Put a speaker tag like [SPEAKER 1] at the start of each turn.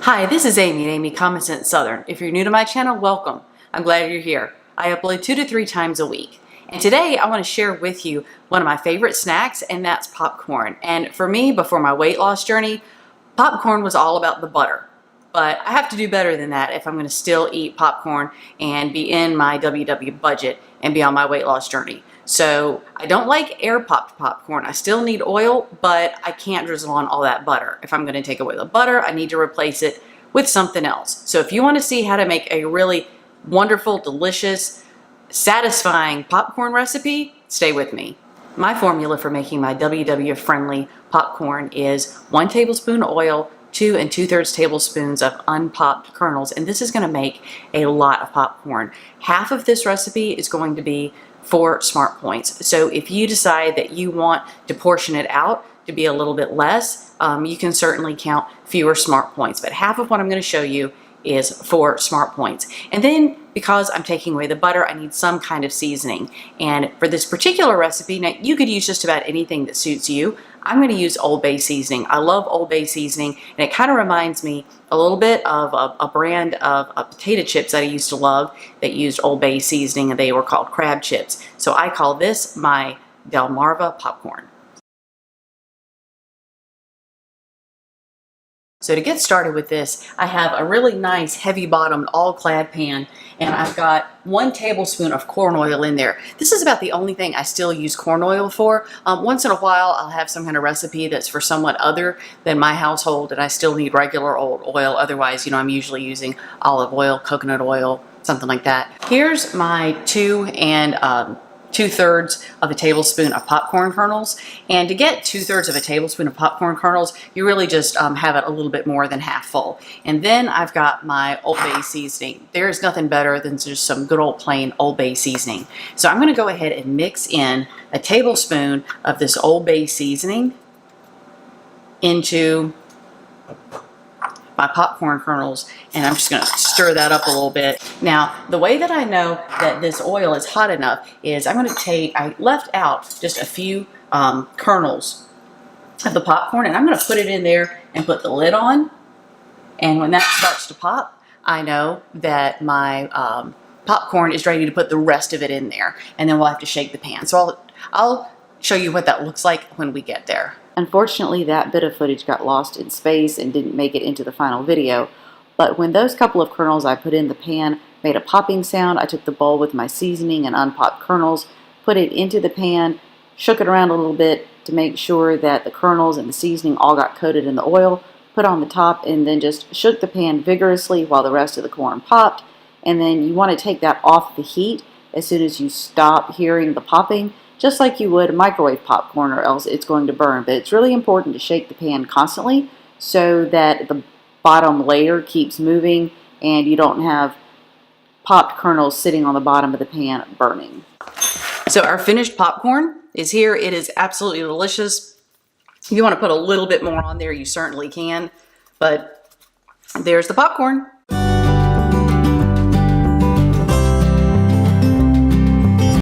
[SPEAKER 1] Hi, this is Amy at Amy Common Sense Southern. If you're new to my channel, welcome. I'm glad you're here. I upload 2 to 3 times a week. And today I want to share with you one of my favorite snacks, and that's popcorn. And for me, before my weight loss journey, popcorn was all about the butter. But I have to do better than that if I'm going to still eat popcorn and be in my WW budget and be on my weight loss journey. So I don't like air popped popcorn. I still need oil, but I can't drizzle on all that butter. If I'm going to take away the butter, I need to replace it with something else. So if you want to see how to make a really wonderful, delicious, satisfying popcorn recipe, stay with me. My formula for making my WW friendly popcorn is 1 tablespoon oil, 2 2/3 tablespoons of unpopped kernels, and this is going to make a lot of popcorn. Half of this recipe is going to be for smart points. So if you decide that you want to portion it out to be a little bit less, you can certainly count fewer smart points. But half of what I'm going to show you is for smart points. And then because I'm taking away the butter, I need some kind of seasoning. And for this particular recipe, now you could use just about anything that suits you. I'm going to use Old Bay seasoning. I love Old Bay seasoning, and it kind of reminds me a little bit of a brand of potato chips that I used to love that used Old Bay seasoning, and they were called crab chips. So I call this my Delmarva popcorn. So to get started with this, I have a really nice heavy bottomed all clad pan, and I've got 1 tablespoon of corn oil in there. This is about the only thing I still use corn oil for. Once in a while I'll have some kind of recipe that's for someone other than my household and I still need regular old oil. Otherwise, I'm usually using olive oil, coconut oil, something like that. Here's my 2 2/3 of a tablespoon of popcorn kernels. And to get 2/3 of a tablespoon of popcorn kernels, you really just have it a little bit more than half full. And then I've got my Old Bay seasoning. There's nothing better than just some good old plain Old Bay seasoning. So I'm going to go ahead and mix in a tablespoon of this Old Bay seasoning into my popcorn kernels, and I'm just going to stir that up a little bit. Now, the way that I know that this oil is hot enough is I'm going to I left out just a few kernels of the popcorn, and I'm going to put it in there and put the lid on. And when that starts to pop, I know that my popcorn is ready to put the rest of it in there, and then we'll have to shake the pan. So I'll show you what that looks like when we get there. Unfortunately, that bit of footage got lost in space and didn't make it into the final video, but when those couple of kernels I put in the pan made a popping sound, I took the bowl with my seasoning and unpopped kernels, put it into the pan, shook it around a little bit to make sure that the kernels and the seasoning all got coated in the oil, put on the top, and then just shook the pan vigorously while the rest of the corn popped. And then you want to take that off the heat as soon as you stop hearing the popping, just like you would microwave popcorn, or else it's going to burn. But it's really important to shake the pan constantly so that the bottom layer keeps moving and you don't have popped kernels sitting on the bottom of the pan burning. So our finished popcorn is here. It is absolutely delicious. If you want to put a little bit more on there, you certainly can. But there's the popcorn.